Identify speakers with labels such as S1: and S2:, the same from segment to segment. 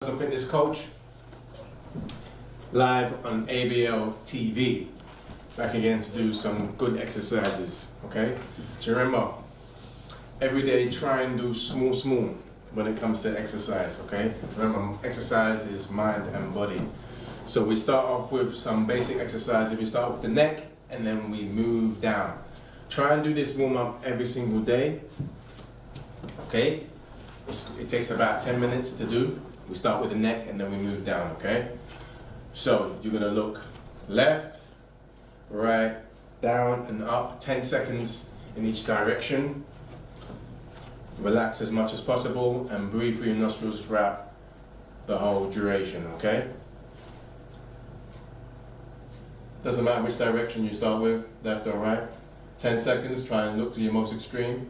S1: Personal fitness coach, live on ABL TV. Back again to do some good exercises, okay? So remember, every day try and do small when it comes to exercise, okay? Remember, exercise is mind and body. So we start off with some basic exercises. We start with the neck and then we move down. Try and do this warm up every single day, okay? It takes about 10 minutes to do. We start with the neck and then we move down, okay? So you're gonna look left, right, down and up, 10 seconds in each direction. Relax as much as possible and breathe through your nostrils throughout the whole duration, okay? Doesn't matter which direction you start with, left or right. 10 seconds, try and look to your most extreme.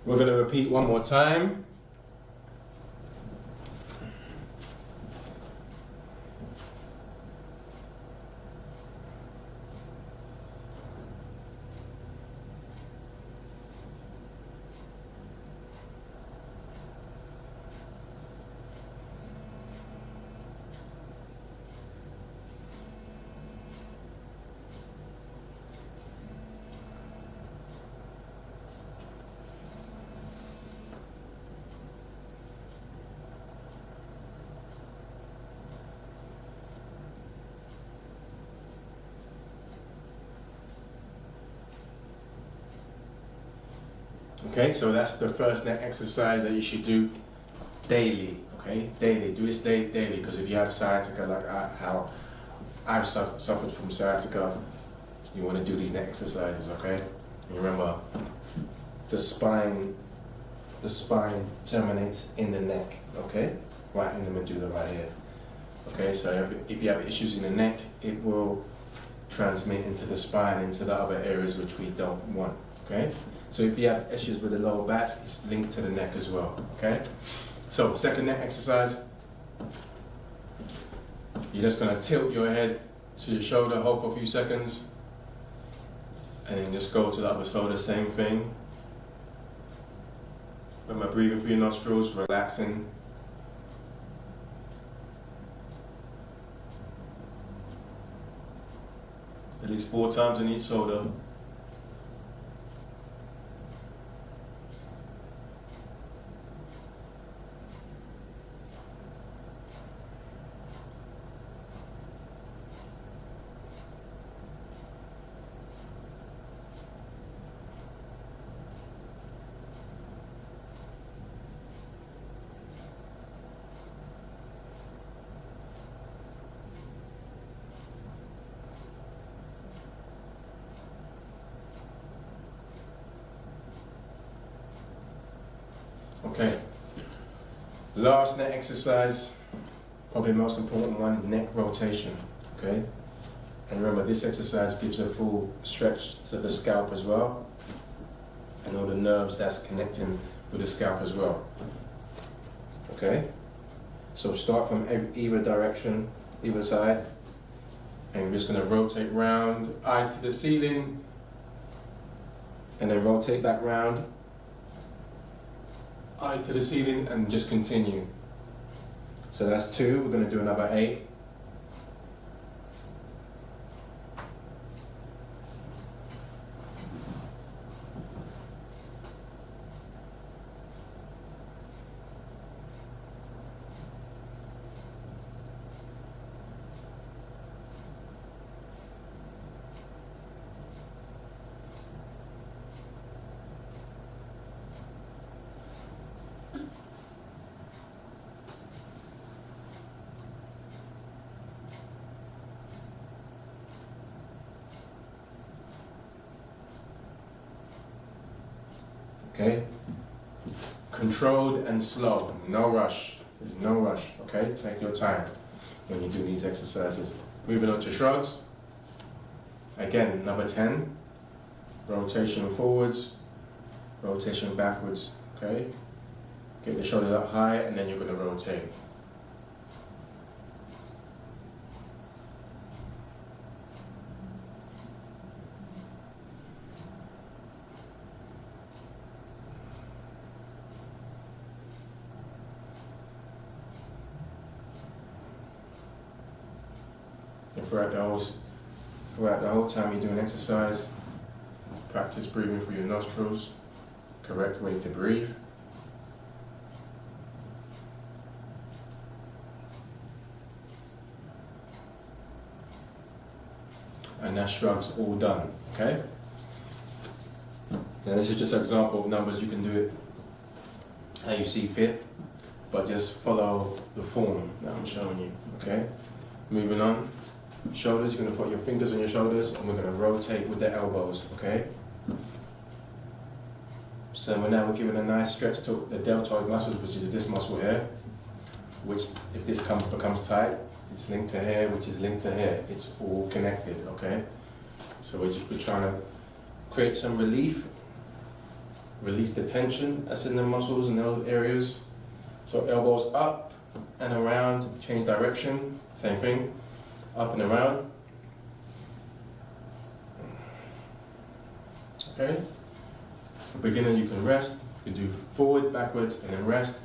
S1: We're going to repeat one more time. Okay, so that's the first neck exercise that you should do daily, okay? Daily, do this daily, because if you have sciatica like how I've suffered from sciatica, you want to do these neck exercises, okay? And remember, the spine terminates in the neck, okay? Right in the medulla right here. Okay, so if you have issues in the neck, it will transmit into the spine, into the other areas which we don't want. Okay, so if you have issues with the lower back, it's linked to the neck as well. Okay, so second neck exercise, you're just going to tilt your head to your shoulder, hold for a few seconds, and then just go to the other shoulder, same thing. Remember, breathing through your nostrils, relaxing. At least 4 times in each shoulder. Okay, last neck exercise, probably the most important one, is neck rotation, okay? And remember, this exercise gives a full stretch to the scalp as well, and all the nerves that's connecting with the scalp as well, okay? So start from either direction, either side, and we're just gonna rotate round, eyes to the ceiling, and then rotate back round, eyes to the ceiling, and just continue. So that's 2, we're going to do another 8. Okay, Controlled and slow, no rush. There's no rush, okay? Take your time when you do these exercises. Moving on to shrugs. Again, another 10. Rotation forwards, rotation backwards, okay? Get the shoulders up high and then you're going to rotate. And throughout the whole time you're doing exercise, practice breathing through your nostrils, correct way to breathe. And that shrug's all done, okay? Now this is just an example of numbers. You can do it how you see fit, but just follow the form that I'm showing you, okay? Moving on, shoulders, you're going to put your fingers on your shoulders and we're going to rotate with the elbows, okay? So we're giving a nice stretch to the deltoid muscles, which is this muscle here, which if this becomes tight, it's linked to here, which is linked to here. It's all connected, okay? So we're trying to create some relief, release the tension that's in the muscles in those areas. So elbows up and around, change direction, same thing, up and around. Okay? For beginner, you can rest. You can do forward, backwards, and then rest.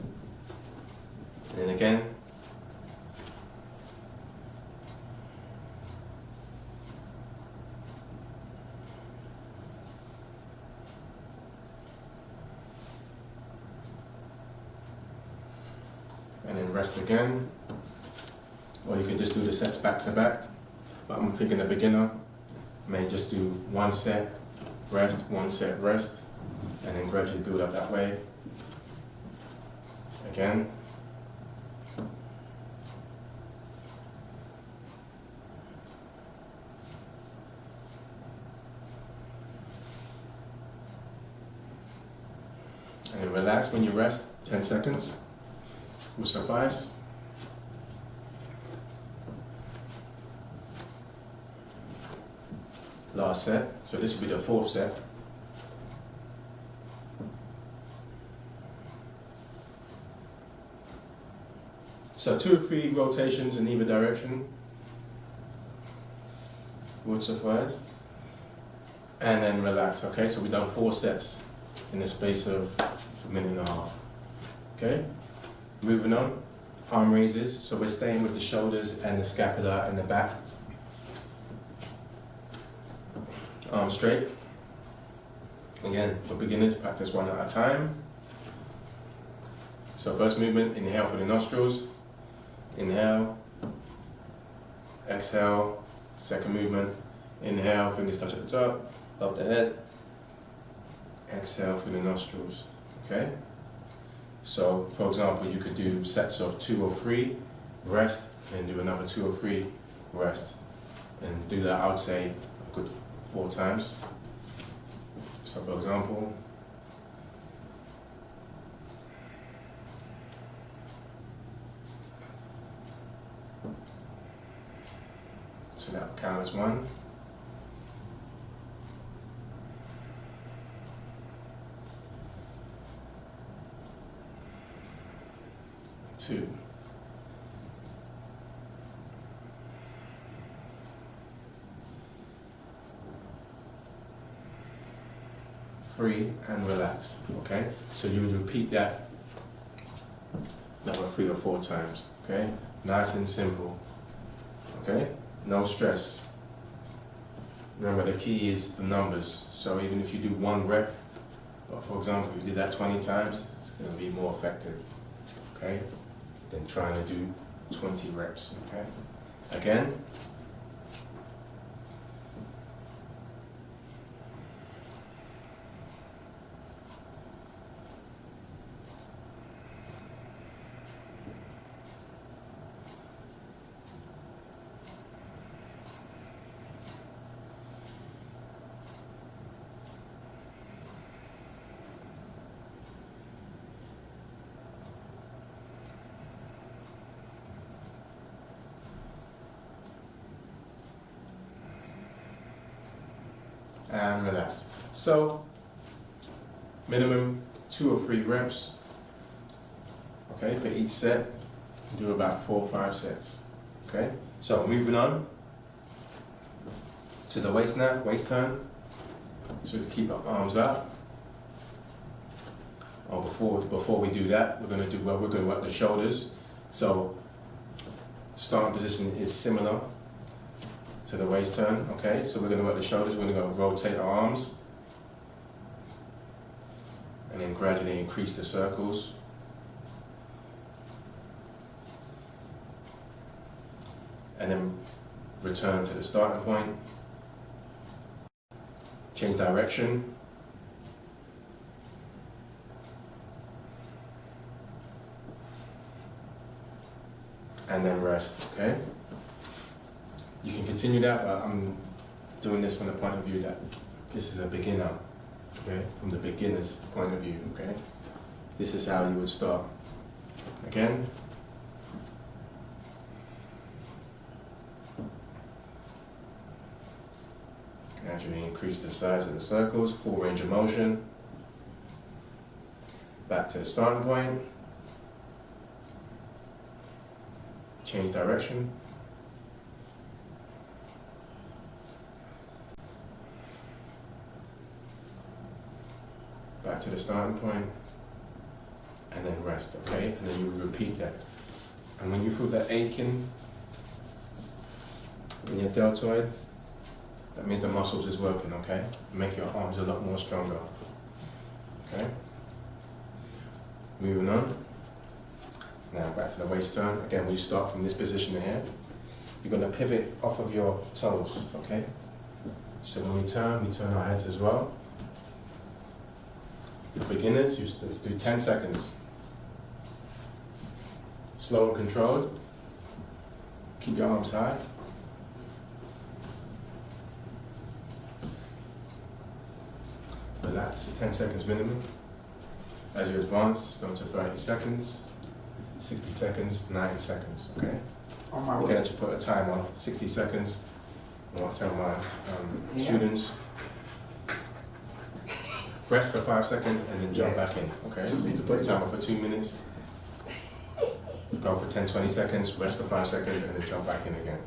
S1: And then again. And then rest again. Or you can just do the sets back to back. But I'm thinking a beginner may just do one set, rest, one set, rest, and then gradually build up that way. Again. And then relax when you rest, 10 seconds will suffice. Last set, so this will be the fourth set. So 2 or 3 rotations in either direction would suffice. And then relax, okay? So we've done 4 sets in the space of a minute and a half. Okay? Moving on, arm raises. So we're staying with the shoulders and the scapula and the back. Arms straight. Again, for beginners, practice one at a time. So first movement, inhale through the nostrils. Inhale. Exhale. Second movement, inhale, fingers touch at the top, above the head. Exhale through the nostrils, okay? So, for example, you could do sets of 2 or 3, rest, and do another 2 or 3, rest. And do that, I would say, a good 4 times. So, for example, so that will count as 1. 2. 3, and relax, okay? So you would repeat that another 3 or 4 times, okay? Nice and simple, okay? No stress. Remember, the key is the numbers. So even if you do 1 rep, or for example, if you did that 20 times, it's going to be more effective, okay? Than trying to do 20 reps, okay? Again. and relax. So, minimum 2 or 3 reps, okay, for each set. Do about 4 or 5 sets, okay? So, moving on to the waist turn. So, to keep our arms up. Or before we do that, we're going to work the shoulders. So, starting position is similar to the waist turn, okay? So we're going to work the shoulders, we're going to go rotate our arms, and then gradually increase the circles. And then return to the starting point, change direction, and then rest, okay? You can continue that, but I'm doing this from the point of view that this is a beginner, okay? From the beginner's point of view, okay? This is how you would start. Again. Gradually increase the size of the circles, full range of motion. Back to the starting point. Change direction. Back to the starting point, and then rest, okay? And then you would repeat that. And when you feel that aching in your deltoid, that means the muscles is working, okay? Make your arms a lot more stronger, okay? Moving on. Now back to the waist turn. Again, we start from this position here. You're going to pivot off of your toes, okay? So when we turn our heads as well. For beginners, let's do 10 seconds. Slow and controlled. Keep your arms high. Relax, 10 seconds minimum. As you advance, go to 30 seconds, 60 seconds, 90 seconds, okay? You can actually put a time on 60 seconds. I want to tell my students, rest for 5 seconds and then jump back in, okay? So you can put a timer for 2 minutes, go for 10, 20 seconds, rest for 5 seconds and then jump back in again.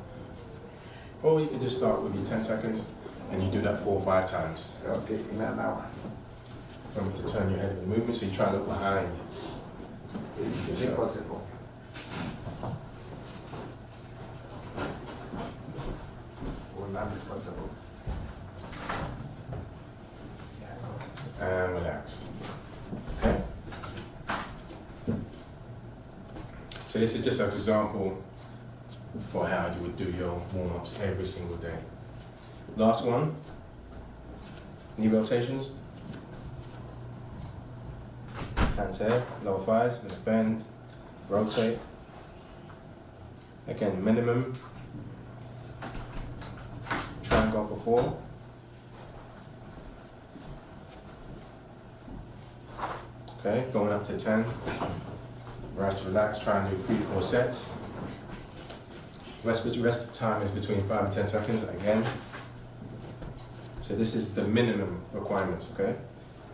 S1: Or you can just start with your 10 seconds and you do that 4 or 5 times.
S2: Okay, now.
S1: Remember to turn your head with the movement, so you try to look behind
S2: Is it possible? Will not be possible.
S1: And relax. Okay? So this is just an example for how you would do your warm-ups every single day. Last one, knee rotations. Hands here, lower thighs, with a bend, rotate. Again, minimum. Try and go for 4. Okay, going up to 10. Rest, relax, try and do 3, 4 sets. Rest time is between 5 and 10 seconds, again. So this is the minimum requirements, okay?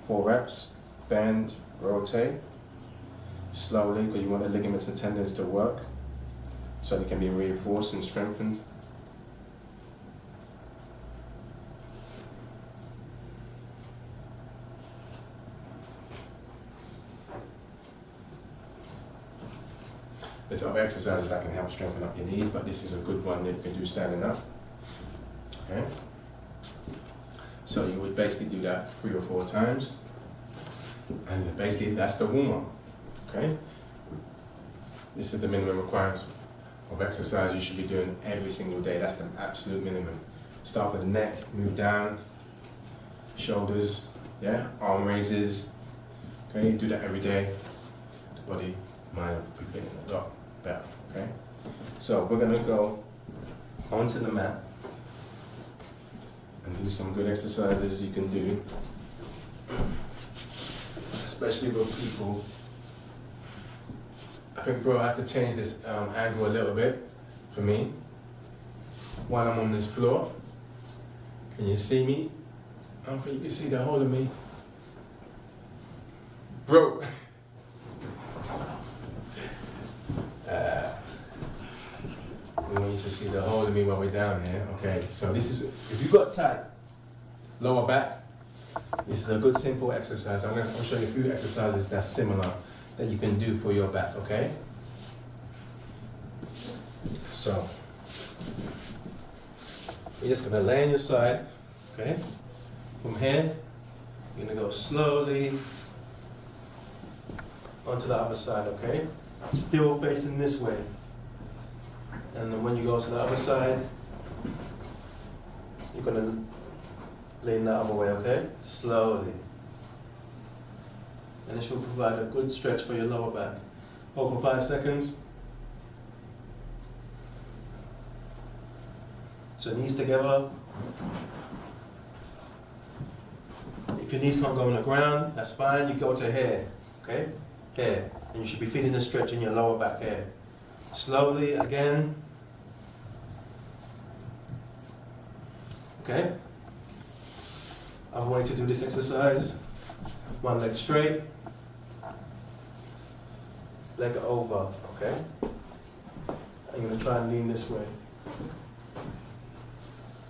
S1: 4 reps, bend, rotate, slowly, because you want the ligaments and tendons to work, so they can be reinforced and strengthened. There's other exercises that can help strengthen up your knees, but this is a good one that you can do standing up. Okay? So you would basically do that 3 or 4 times. And basically that's the warm-up, okay? This is the minimum requirements of exercise you should be doing every single day. That's the absolute minimum. Start with the neck, move down, shoulders, yeah? Arm raises, okay? You do that every day. The body, mind will be feeling a lot better, okay? So we're gonna go onto the mat and do some good exercises you can do. Especially with people. I think bro has to change this angle a little bit for me while I'm on this floor. Can you see me? I don't think you can see the whole of me. Bro. We want you to see the whole of me while we're down here. Okay, so this is, if you've got tight lower back, this is a good simple exercise. I'm going to show you a few exercises that's similar that you can do for your back, okay? So, you're just going to lay on your side, okay? From here, you're going to go slowly onto the other side, okay? Still facing this way. And then when you go to the other side, you're going to lean the other way, okay? Slowly. And this will provide a good stretch for your lower back. Hold for 5 seconds. So knees together. If your knees can't go on the ground, that's fine. You go to here, okay? Here. And you should be feeling the stretch in your lower back here. Slowly again. Okay? Other way to do this exercise. One leg straight. Leg over, okay? And you're going to try and lean this way.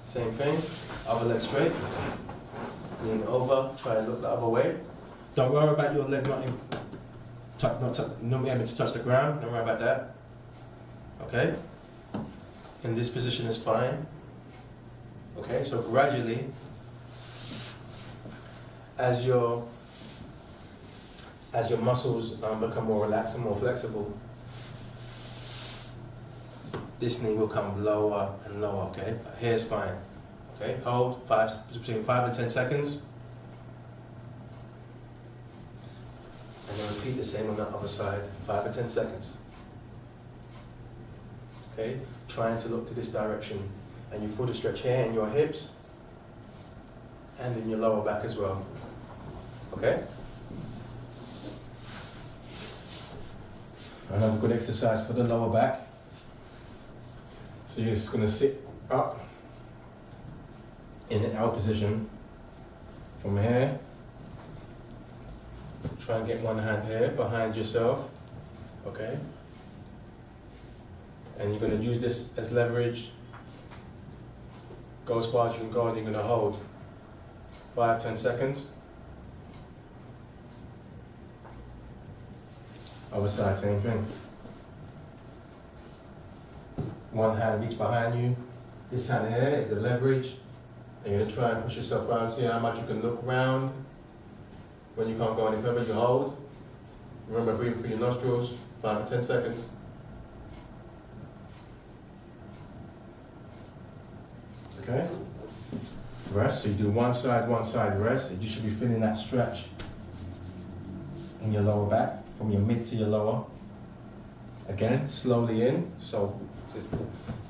S1: Same thing. Other leg straight. Lean over. Try and look the other way. Don't worry about your leg not having to touch the ground. Don't worry about that. Okay? And this position is fine. Okay, so gradually, as your muscles become more relaxed and more flexible, this knee will come lower and lower, okay? Here's fine. Okay, hold between 5 and 10 seconds. And then repeat the same on the other side, 5 or 10 seconds. Okay, trying to look to this direction. And you feel the stretch here in your hips and in your lower back as well. Okay? Another good exercise for the lower back. So you're just going to sit up in an L position from here. Try and get one hand here behind yourself. Okay? And you're going to use this as leverage. Go as far as you can go, and you're going to hold 5-10 seconds. Other side, same thing. One hand reach behind you. This hand here is the leverage. And you're going to try and push yourself around, see how much you can look around. When you can't go any further, you hold. Remember, breathing through your nostrils, 5 to 10 seconds. Okay? Rest, so you do one side, rest. You should be feeling that stretch in your lower back, from your mid to your lower. Again, slowly in. So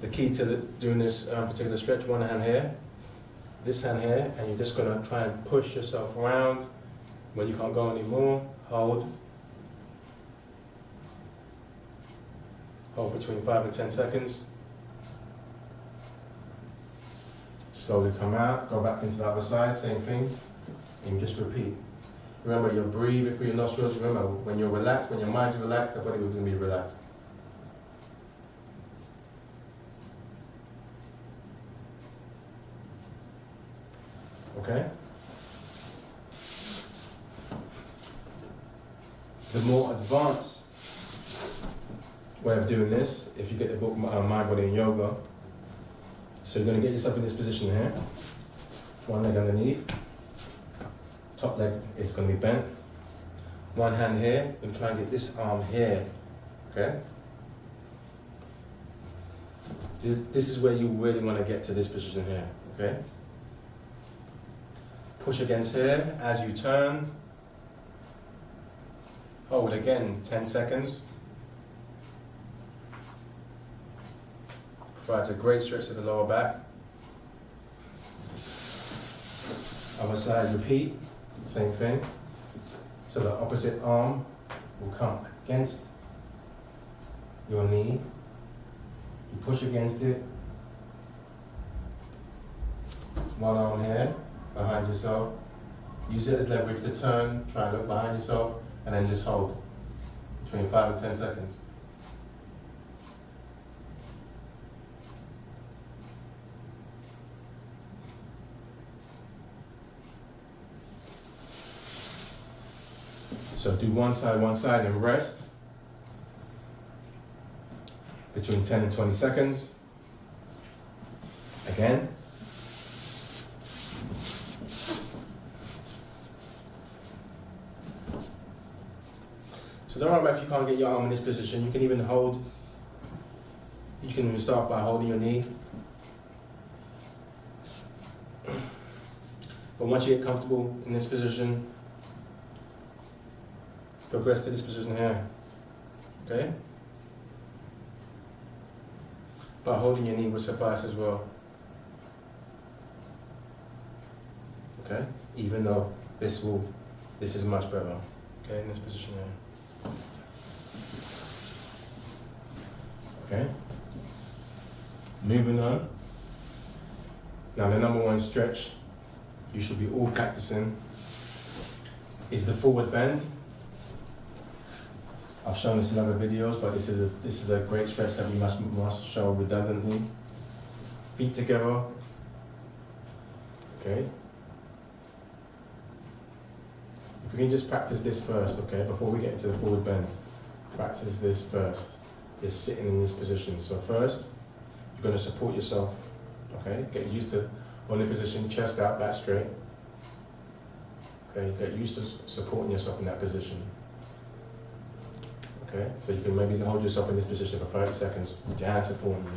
S1: the key to doing this particular stretch, one hand here, this hand here, and you're just gonna try and push yourself around. When you can't go anymore, hold. Hold between 5 and 10 seconds. Slowly come out, go back into the other side, same thing, and just repeat. Remember, you're breathing through your nostrils. Remember, when you're relaxed, when your mind's relaxed, the body will be relaxed. Okay? The more advanced way of doing this, if you get the book My Body in Yoga, so you're going to get yourself in this position here, one leg underneath, top leg is going to be bent, one hand here, and try and get this arm here, okay? This is where you really want to get to this position here, okay? Push against here as you turn, hold again 10 seconds. Provides a great stretch to the lower back. Other side, repeat, same thing. So the opposite arm will come against your knee. You push against it. One arm here, behind yourself. Use it as leverage to turn, try and look behind yourself, and then just hold between 5 and 10 seconds. So do one side, and rest between 10 and 20 seconds. Again. So don't worry about if you can't get your arm in this position. You can even hold, you can even start by holding your knee. But once you get comfortable in this position, progress to this position here, okay? But holding your knee will suffice as well, okay? Even though this is much better, okay, in this position here. Okay? Moving on. Now the number one stretch you should be all practicing is the forward bend. I've shown this in other videos, but this is a great stretch that we must show redundantly. Feet together. Okay. If we can just practice this first, okay, before we get into the forward bend. Practice this first. Just sitting in this position. So first, you're going to support yourself. Okay. Get used to holding position, chest out, back straight. Okay. Get used to supporting yourself in that position. Okay, so you can maybe hold yourself in this position for 30 seconds with your hands supporting you.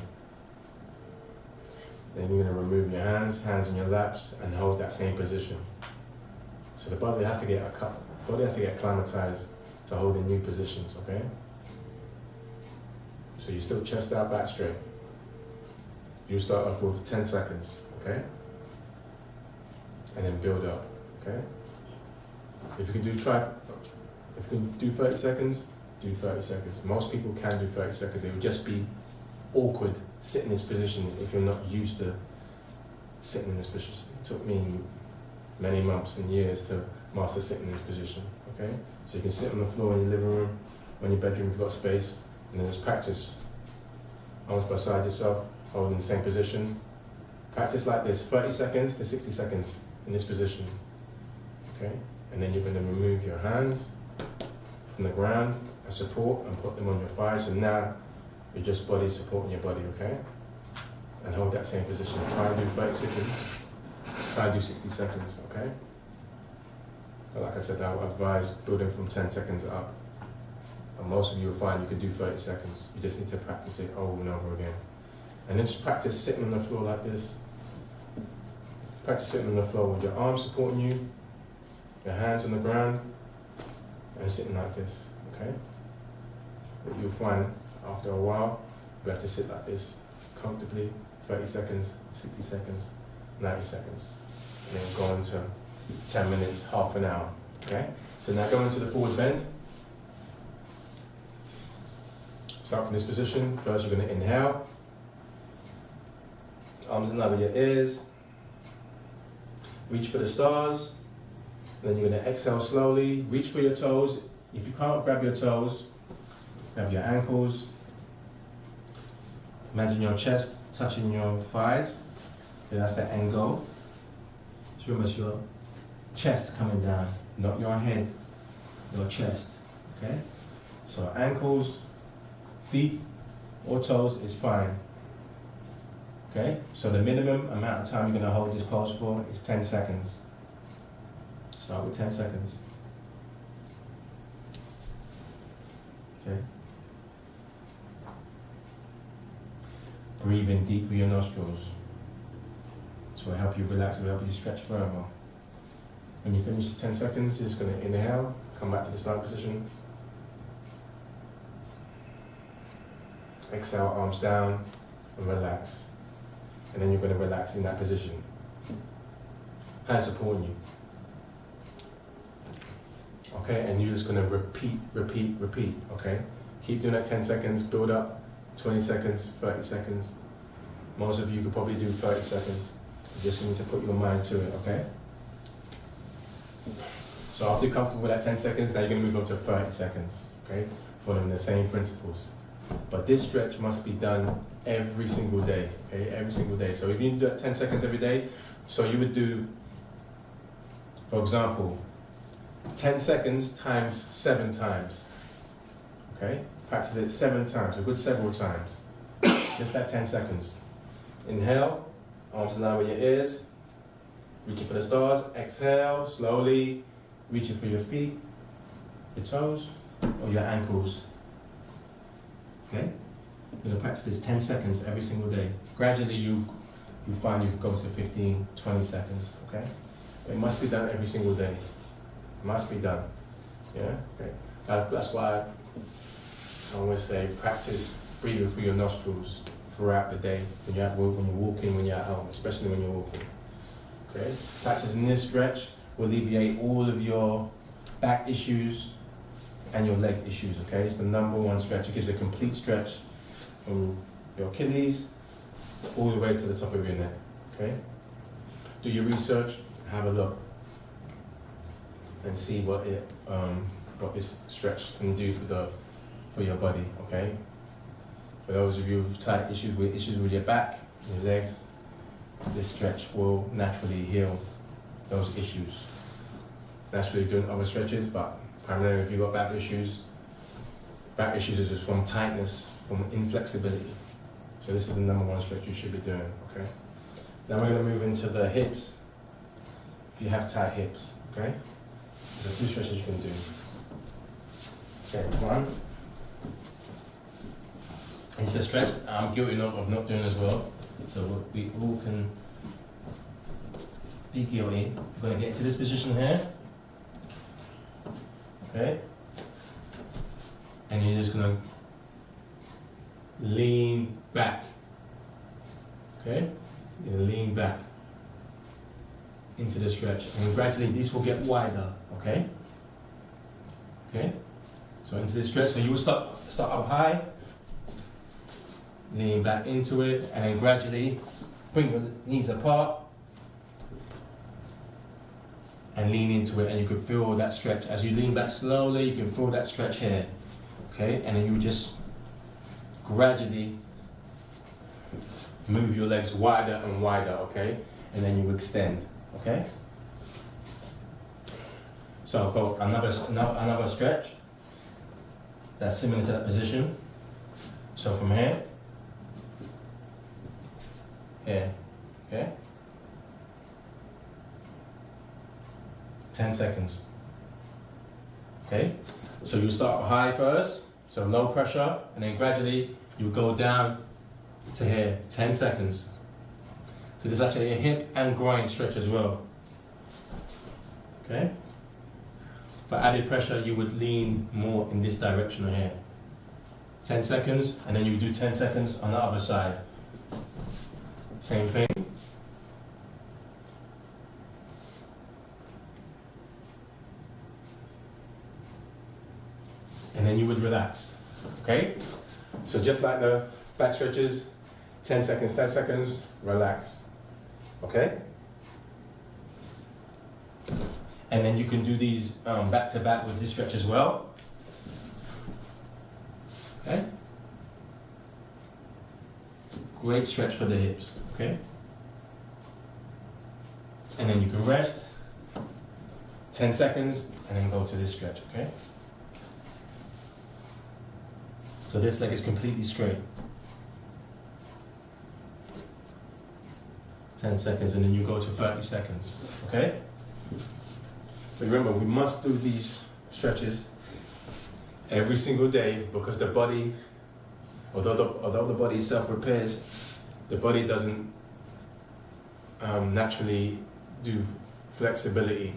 S1: Then you're going to remove your hands on your laps, and hold that same position. So the body has to get acclimatized to holding new positions, okay? So you still chest out, back straight. You start off with 10 seconds, okay? And then build up, okay? If you can do 30 seconds, do 30 seconds. Most people can do 30 seconds. It would just be awkward sitting in this position if you're not used to sitting in this position. It took me many months and years to master sitting in this position, okay? So you can sit on the floor in your living room, or in your bedroom if you've got space, and then just practice. Arms beside yourself, holding the same position. Practice like this, 30 seconds to 60 seconds in this position, okay? And then you're going to remove your hands from the ground and support and put them on your thighs. So now you're just body supporting your body, okay? And hold that same position. Try and do 30 seconds. Try and do 60 seconds, okay? So like I said, I would advise building from 10 seconds up. And most of you will find you can do 30 seconds. You just need to practice it over and over again. And then just practice sitting on the floor like this. Practice sitting on the floor with your arms supporting you, your hands on the ground, and sitting like this, okay? But you'll find after a while, you have to sit like this comfortably, 30 seconds, 60 seconds, 90 seconds, and then go into 10 minutes, half an hour, okay? So now go into the forward bend. Start from this position. First you're going to inhale. Arms in line with your ears. Reach for the stars. Then you're going to exhale slowly. Reach for your toes. If you can't grab your toes, grab your ankles. Imagine your chest touching your thighs. Okay, that's the end goal. So remember your chest coming down, not your head, your chest. Okay? So ankles, feet, or toes is fine. Okay? So the minimum amount of time you're going to hold this pose for is 10 seconds. Start with 10 seconds. Okay? Breathe in deep through your nostrils. This will help you relax, it will help you stretch further. When you finish the 10 seconds, you're just going to inhale, come back to the start position. Exhale, arms down, and relax. And then you're going to relax in that position. Hands supporting you. Okay, and you're just going to repeat, okay? Keep doing that 10 seconds, build up, 20 seconds, 30 seconds. Most of you could probably do 30 seconds. You just need to put your mind to it, okay? So after you're comfortable with that 10 seconds, now you're going to move on to 30 seconds, okay? Following the same principles. But this stretch must be done every single day, okay? Every single day. So if you do that 10 seconds every day, so you would do, for example, 10 seconds times 7 times, okay? Practice it 7 times, a good several times. Just that 10 seconds. Inhale, arms in line with your ears, reaching for the stars. Exhale, slowly, reaching for your feet, your toes, or your ankles. Okay? You're going to practice this 10 seconds every single day. Gradually you find you can go to 15, 20 seconds, okay? It must be done every single day. It must be done. Yeah? Okay. That's why I always say practice breathing through your nostrils throughout the day, when you're walking, when you're at home, especially when you're walking. Okay? Practicing this stretch will alleviate all of your back issues and your leg issues, okay? It's the #1 stretch. It gives a complete stretch from your Achilles all the way to the top of your neck, okay? Do your research, have a look, and see what this stretch can do for your body, okay? For those of you with tight issues with your back, your legs, this stretch will naturally heal those issues. Naturally doing other stretches, but primarily if you've got back issues is just from tightness, from inflexibility. So this is the #1 stretch you should be doing, okay? Now we're going to move into the hips. If you have tight hips, okay? There's a few stretches you can do. Okay, 1. It's a stretch I'm guilty of not doing as well. So we all can be guilty. We're going to get into this position here. Okay? And you're just going to lean back. Okay? You're going to lean back into the stretch. And gradually this will get wider. Okay? Okay? So into the stretch. So you will start up high. Lean back into it, and then gradually bring your knees apart and lean into it, and you can feel that stretch. As you lean back slowly, you can feel that stretch here, okay? And then you just gradually move your legs wider and wider, okay? And then you extend, okay? So I've got another stretch that's similar to that position. So from here, okay? 10 seconds. Okay? So you start high first, so low pressure, and then gradually you go down to here, 10 seconds. So this is actually a hip and groin stretch as well. Okay? For added pressure, you would lean more in this direction here. 10 seconds, and then you do 10 seconds on the other side. Same thing. And then you would relax, okay? So just like the back stretches, 10 seconds, relax, okay? And then you can do these back to back with this stretch as well, okay? Great stretch for the hips, okay? And then you can rest, 10 seconds, and then go to this stretch, okay? So this leg is completely straight. 10 seconds, and then you go to 30 seconds, okay? But remember, we must do these stretches every single day, because the body, although the body self-repairs, the body doesn't naturally do flexibility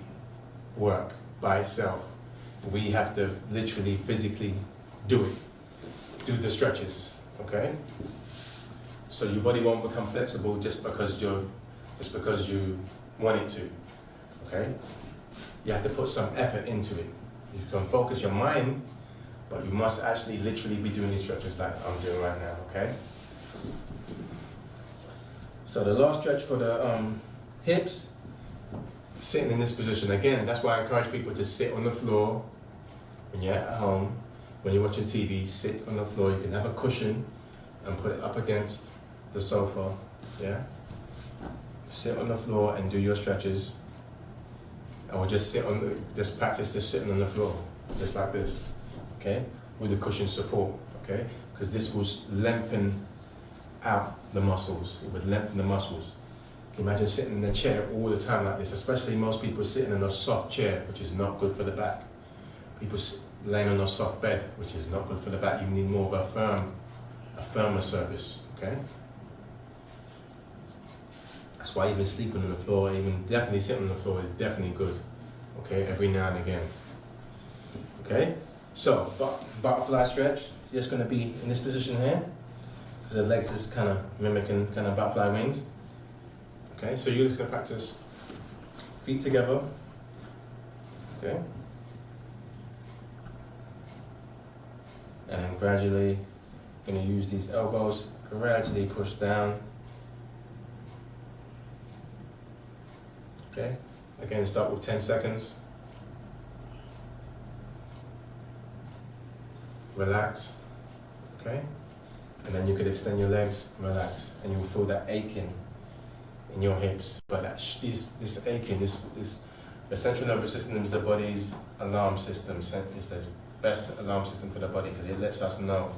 S1: work by itself. We have to literally, physically do the stretches, okay? So your body won't become flexible just because you want it to, okay? You have to put some effort into it. You can focus your mind, but you must actually literally be doing these stretches like I'm doing right now, okay? So the last stretch for the hips sitting in this position. Again, that's why I encourage people to sit on the floor when you're at home. When you're watching TV, sit on the floor. You can have a cushion and put it up against the sofa, yeah? Sit on the floor and do your stretches. Or just practice just sitting on the floor, just like this, okay? With the cushion support, okay? Because this will lengthen out the muscles. It would lengthen the muscles. Can you imagine sitting in a chair all the time like this? Especially most people sitting in a soft chair, which is not good for the back. People laying on a soft bed, which is not good for the back. You need more of a firmer surface, okay? That's why even sleeping on the floor, even definitely sitting on the floor is definitely good, okay? Every now and again, okay? So, butterfly stretch, just gonna be in this position here, because the legs is kind of mimicking kind of butterfly wings. Okay, so you're just gonna practice feet together, okay? And then gradually, gonna use these elbows, gradually push down. Okay, again, start with 10 seconds. Relax, okay? And then you could extend your legs, relax, and you'll feel that aching in your hips. But this aching, the central nervous system is the body's alarm system. It's the best alarm system for the body because it lets us know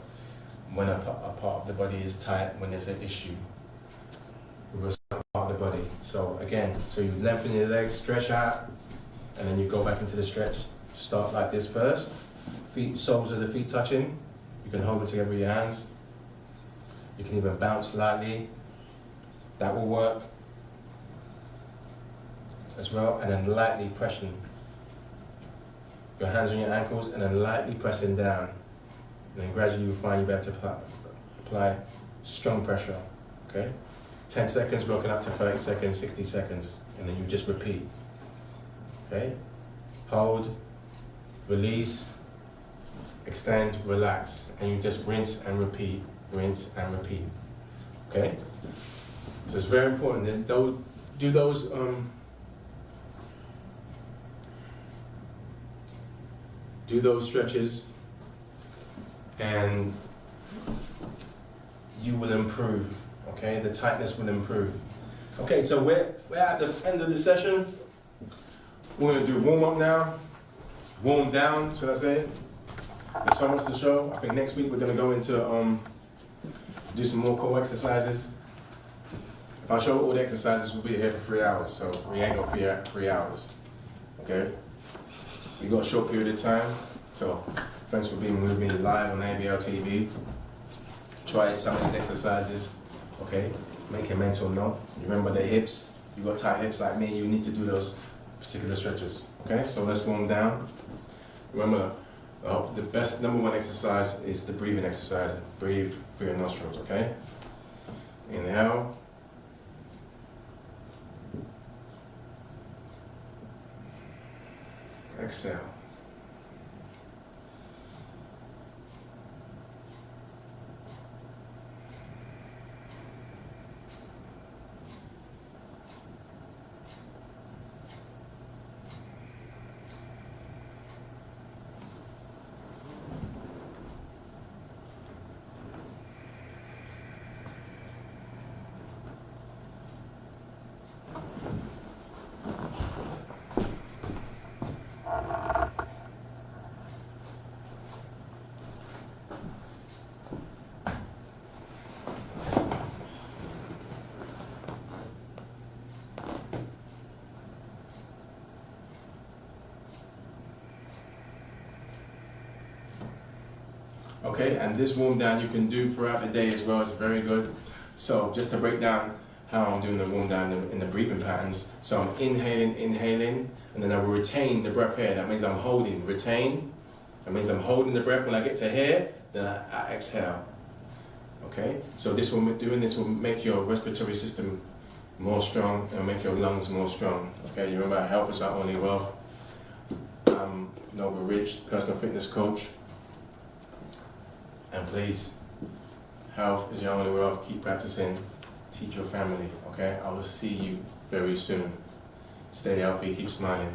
S1: when a part of the body is tight, when there's an issue with a certain part of the body. So again, so you lengthen your legs, stretch out, and then you go back into the stretch. Start like this first. Feet, soles of the feet touching. You can hold them together with your hands. You can even bounce slightly. That will work as well. And then lightly pressing your hands on your ankles and then lightly pressing down. And then gradually you'll find you'll be able to apply strong pressure, okay? 10 seconds, working up to 30 seconds, 60 seconds, and then you just repeat, okay? Hold, release, extend, relax, and you just rinse and repeat, okay? So it's very important that do those stretches, and you will improve, okay? The tightness will improve. Okay, so we're at the end of the session. We're gonna do warm up now, warm down, should I say? There's so much to show. I think next week we're gonna go into do some more core exercises. If I show all the exercises, we'll be here for 3 hours, so we ain't gonna 3 hours, okay? We got a short period of time, so thanks for being with me live on ABL TV. Try some of these exercises, okay? Make a mental note. Remember the hips. You got tight hips like me, you need to do those particular stretches, okay? So let's warm down. Remember, the best #1 exercise is the breathing exercise. Breathe through your nostrils, okay? Inhale. Exhale. Okay, and this warm down you can do throughout the day as well. It's very good. So just to break down how I'm doing the warm down in the breathing patterns. So I'm inhaling, and then I will retain the breath here. That means I'm holding, retain. That means I'm holding the breath. When I get to here, then I exhale. Okay, so doing this will make your respiratory system more strong and make your lungs more strong. Okay, you remember health is our only wealth. I'm Noble Rich, personal fitness coach. And please, health is your only wealth. Keep practicing. Teach your family, okay? I will see you very soon. Stay healthy, keep smiling.